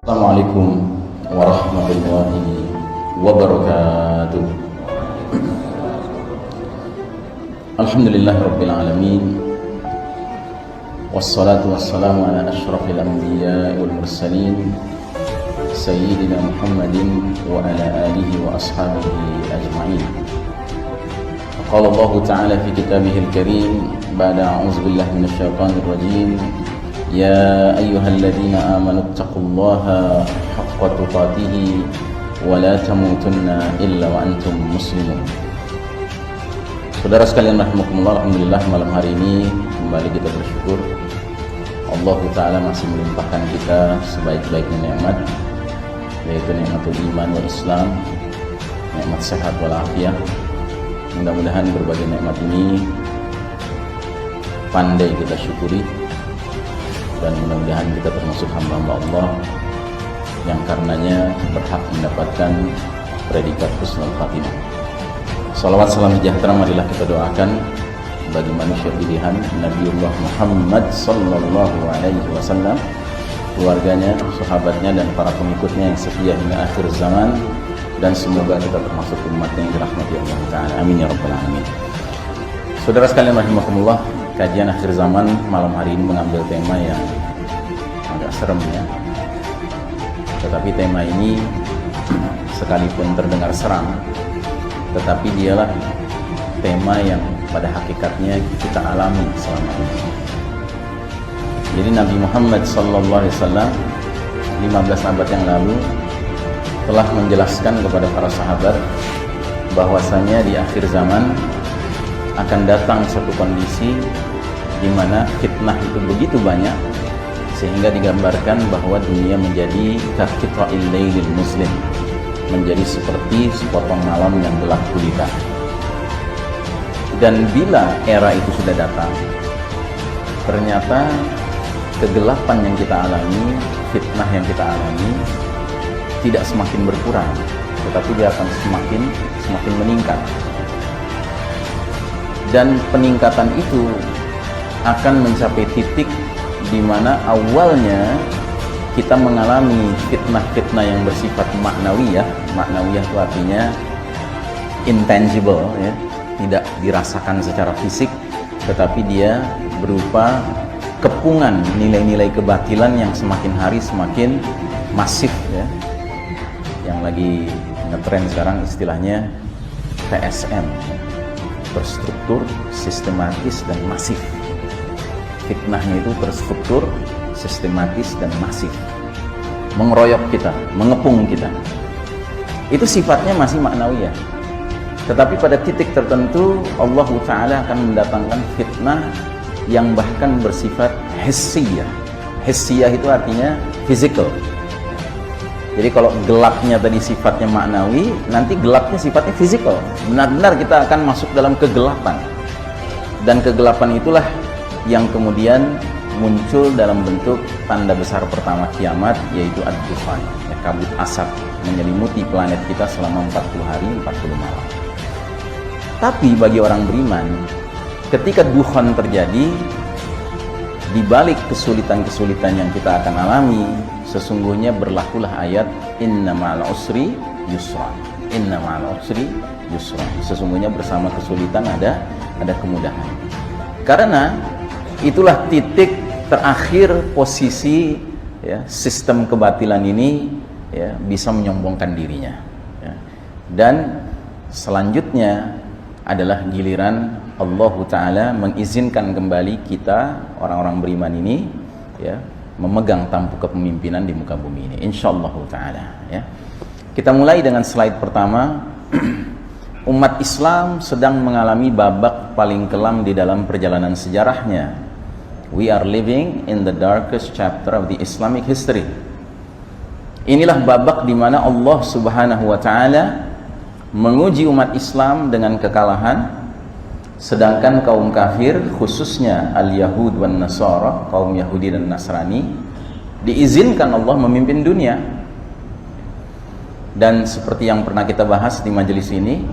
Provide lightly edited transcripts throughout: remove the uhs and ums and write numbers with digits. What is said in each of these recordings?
Assalamualaikum warahmatullahi wabarakatuh. Alhamdulillahirabbil alamin. Wassalatu wassalamu ala asyrafil anbiya'i wal mursalin sayyidina Muhammadin wa ala alihi wa ashabihi ajma'in. Qala Allah ta'ala fi kitabihil karim ba'da a'udzu billahi minasyaitonir rajim. Ya ayyuhalladzina amanu taqullaha haqqa tuqatih wa la tamutunna illa wa antum muslimun. Saudara sekalian rahimakumullah, alhamdulillah malam hari ini kembali kita bersyukur Allah Ta'ala masih melimpahkan kita sebaik-baiknya nikmat, yaitu nikmatul iman wal Islam, nikmat sehat wal afiat. Mudah-mudahan berbagai nikmat ini pandai kita syukuri, dan mudah-mudahan kita termasuk hamba-hamba Allah yang karenanya berhak mendapatkan predikat husnul khatimah. Salawat salam sejahtera marilah kita doakan bagi manusia pilihan Nabiullah Muhammad sallallahu alaihi wasallam, keluarganya, sahabatnya, dan para pengikutnya yang setia hingga akhir zaman, dan semoga kita termasuk umatnya yang dirahmati Allah Ta'ala. Amin ya rabbal alamin. Saudara sekalian rahimakumullah, kajian akhir zaman malam hari ini mengambil tema yang agak serem ya. Tetapi tema ini sekalipun terdengar seram, tetapi dialah tema yang pada hakikatnya kita alami selama ini. Jadi Nabi Muhammad SAW 15 abad yang lalu telah menjelaskan kepada para sahabat bahwasanya di akhir zaman akan datang satu kondisi di mana fitnah itu begitu banyak sehingga digambarkan bahwa dunia menjadi kaqita'il lailil muslim, menjadi seperti sepotong malam yang gelap gulita. Dan bila era itu sudah datang, ternyata kegelapan yang kita alami, fitnah yang kita alami tidak semakin berkurang, tetapi dia akan semakin meningkat. Dan peningkatan itu akan mencapai titik di mana awalnya kita mengalami fitnah-fitnah yang bersifat maknawiyah. Maknawiyah itu artinya intangible ya, tidak dirasakan secara fisik, tetapi dia berupa kepungan nilai-nilai kebatilan yang semakin hari semakin masif ya. Yang lagi ngetren sekarang istilahnya TSM, terstruktur, sistematis, dan masif. Fitnahnya itu terstruktur, sistematis, dan masif, mengeroyok kita, mengepung kita. Itu sifatnya masih maknawiyah. Tetapi pada titik tertentu Allah Ta'ala akan mendatangkan fitnah yang bahkan bersifat hissiyah. Hissiyah itu artinya physical. Jadi kalau gelapnya tadi sifatnya maknawi, nanti gelapnya sifatnya fisikal. Benar-benar kita akan masuk dalam kegelapan. Dan kegelapan itulah yang kemudian muncul dalam bentuk tanda besar pertama kiamat, yaitu ad-dufan, ya, kabut asap menyelimuti planet kita selama 40 hari 40 malam. Tapi bagi orang beriman, ketika dufan terjadi, di balik kesulitan-kesulitan yang kita akan alami, sesungguhnya berlakulah ayat inna ma'al usri yusra. Inna ma'al usri yusra. Sesungguhnya bersama kesulitan ada kemudahan. Karena itulah titik terakhir posisi ya, sistem kebatilan ini ya, bisa menyombongkan dirinya ya. Dan selanjutnya adalah giliran Allah Ta'ala mengizinkan kembali kita orang-orang beriman ini ya, memegang tampuk kepemimpinan di muka bumi ini, insyaallah Ta'ala ya. Kita mulai dengan slide pertama. Umat Islam sedang mengalami babak paling kelam di dalam perjalanan sejarahnya. We are living in the darkest chapter of the Islamic history. Inilah babak di mana Allah Subhanahu wa Ta'ala menguji umat Islam dengan kekalahan, sedangkan kaum kafir, khususnya al-Yahud wan Nasara, kaum Yahudi dan Nasrani, diizinkan Allah memimpin dunia. Dan seperti yang pernah kita bahas di majelis ini,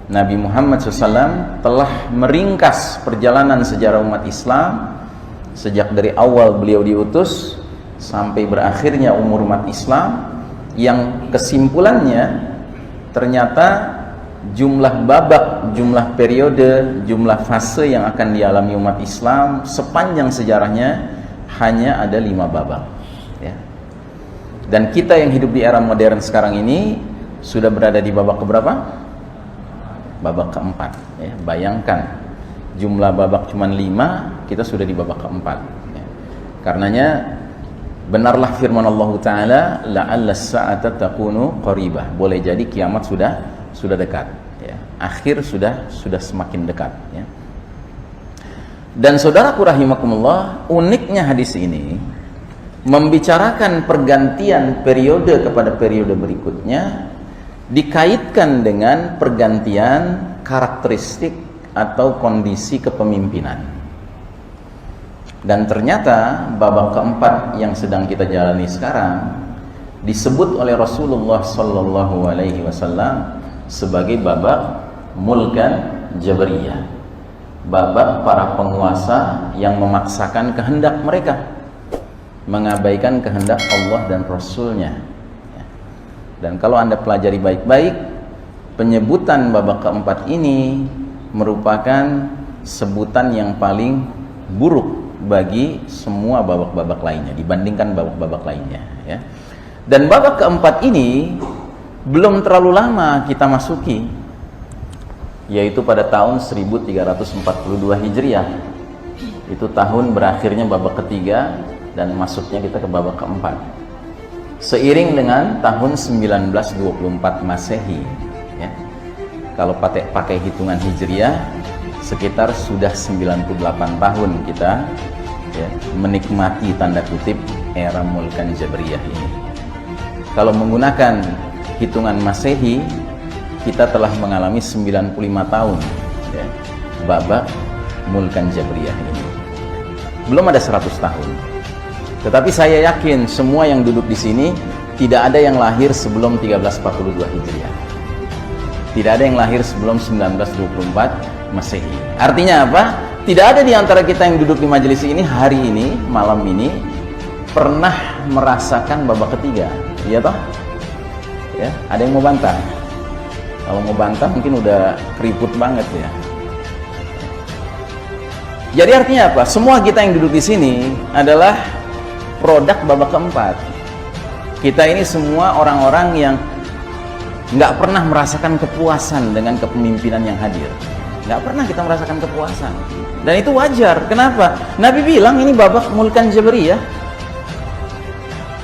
Nabi Muhammad SAW telah meringkas perjalanan sejarah umat Islam sejak dari awal beliau diutus sampai berakhirnya umur umat Islam, yang kesimpulannya ternyata jumlah babak, jumlah periode, jumlah fase yang akan dialami umat Islam sepanjang sejarahnya hanya ada 5 babak, ya. Dan kita yang hidup di era modern sekarang ini sudah berada di babak keberapa? Babak keempat, ya. Bayangkan jumlah babak cuma 5, kita sudah di babak keempat, ya. Karenanya benarlah firman Allah Ta'ala, la'alla as-sa'ata takunu qaribah. Boleh jadi kiamat sudah dekat, ya. Akhir sudah semakin dekat, ya. Dan saudaraku rahimakumullah, uniknya hadis ini membicarakan pergantian periode kepada periode berikutnya, dikaitkan dengan pergantian karakteristik atau kondisi kepemimpinan. Dan ternyata babak keempat yang sedang kita jalani sekarang disebut oleh Rasulullah Sallallahu Alaihi Wasallam sebagai babak mulkan jabariyah, babak para penguasa yang memaksakan kehendak mereka, mengabaikan kehendak Allah dan Rasulnya. Dan kalau Anda pelajari baik-baik, penyebutan babak keempat ini merupakan sebutan yang paling buruk bagi semua babak-babak lainnya dibandingkan babak-babak lainnya, ya. Dan babak keempat ini belum terlalu lama kita masuki, yaitu pada tahun 1342 Hijriah. Itu tahun berakhirnya babak ketiga dan masuknya kita ke babak keempat, seiring dengan tahun 1924 Masehi, ya. Kalau pakai hitungan Hijriah, sekitar sudah 98 tahun kita, ya, menikmati tanda kutip era mulkan jabariyah ini. Kalau menggunakan hitungan Masehi, kita telah mengalami 95 tahun, ya, babak mulkan jabariyah ini. Belum ada 100 tahun. Tetapi saya yakin semua yang duduk di sini tidak ada yang lahir sebelum 1342 Hijriah. Tidak ada yang lahir sebelum 1924 Masehi. Artinya apa? Tidak ada di antara kita yang duduk di majelis ini hari ini, malam ini, pernah merasakan babak ketiga, iya toh? Ya, ada yang mau bantah? Kalau mau bantah mungkin udah keriput banget, ya. Jadi artinya apa? Semua kita yang duduk di sini adalah produk babak keempat. Kita ini semua orang-orang yang nggak pernah merasakan kepuasan dengan kepemimpinan yang hadir. Nggak pernah kita merasakan kepuasan. Dan itu wajar. Kenapa? Nabi bilang ini babak mulkan jabariyah.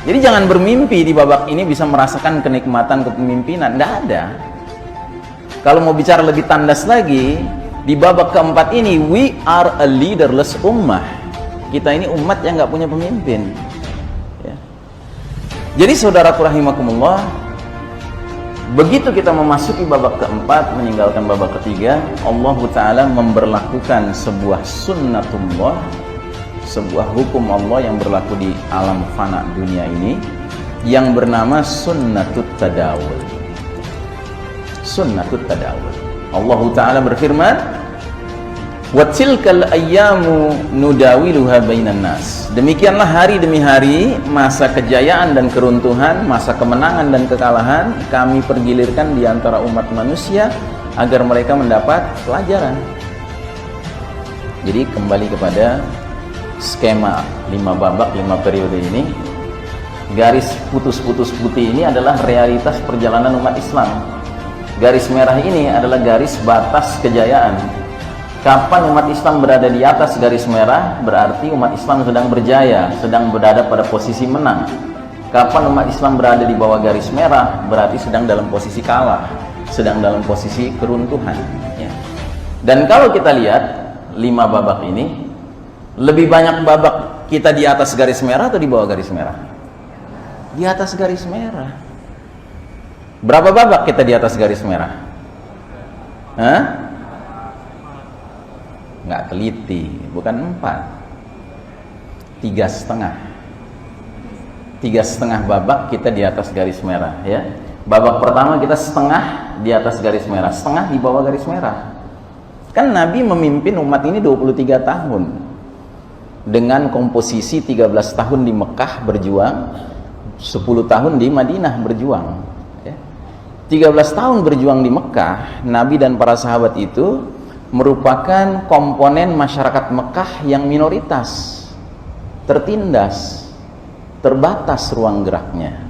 Jadi jangan bermimpi di babak ini bisa merasakan kenikmatan kepemimpinan. Nggak ada. Kalau mau bicara lebih tandas lagi, di babak keempat ini, we are a leaderless ummah. Kita ini umat yang nggak punya pemimpin, ya. Jadi saudaraku rahimakumullah, begitu kita memasuki babak keempat, meninggalkan babak ketiga, Allah Ta'ala memberlakukan sebuah sunnatullah, sebuah hukum Allah yang berlaku di alam fana dunia ini, yang bernama sunnatut tadawul. Sunnatut tadawul. Allah Ta'ala berfirman, wa tilkal ayyamu nudawiluha bainan nas. Demikianlah hari demi hari, masa kejayaan dan keruntuhan, masa kemenangan dan kekalahan kami pergilirkan di antara umat manusia agar mereka mendapat pelajaran. Jadi kembali kepada skema 5 babak 5 periode ini, garis putus-putus putih ini adalah realitas perjalanan umat Islam. Garis merah ini adalah garis batas kejayaan. Kapan umat Islam berada di atas garis merah, berarti umat Islam sedang berjaya, sedang berada pada posisi menang. Kapan umat Islam berada di bawah garis merah, berarti sedang dalam posisi kalah, sedang dalam posisi keruntuhan, ya. Dan kalau kita lihat 5 babak ini, lebih banyak babak kita di atas garis merah atau di bawah garis merah? Di atas garis merah. Berapa babak kita di atas garis merah? Hah? Nggak teliti, bukan 4, 3,5. 3,5 babak kita di atas garis merah, ya. Babak pertama kita setengah di atas garis merah, setengah di bawah garis merah. Kan Nabi memimpin umat ini 23 tahun. dengan komposisi 13 tahun di Mekah berjuang, 10 tahun di Madinah berjuang. 13 tahun berjuang di Mekah, Nabi dan para sahabat itu merupakan komponen masyarakat Mekah yang minoritas, tertindas, terbatas ruang geraknya.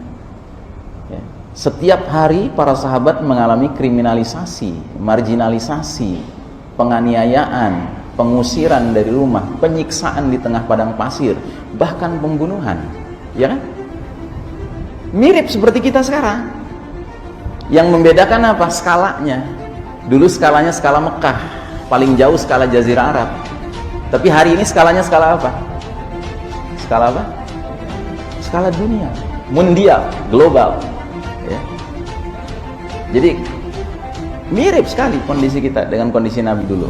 Setiap hari para sahabat mengalami kriminalisasi, marginalisasi, penganiayaan, pengusiran dari rumah, penyiksaan di tengah padang pasir, bahkan pembunuhan. Ya kan? Mirip seperti kita sekarang. Yang membedakan apa? Skalanya. Dulu skalanya skala Mekah, paling jauh skala Jazirah Arab. Tapi hari ini skalanya skala apa? Skala apa? Skala dunia, mundial, global. Ya. Jadi mirip sekali kondisi kita dengan kondisi Nabi dulu.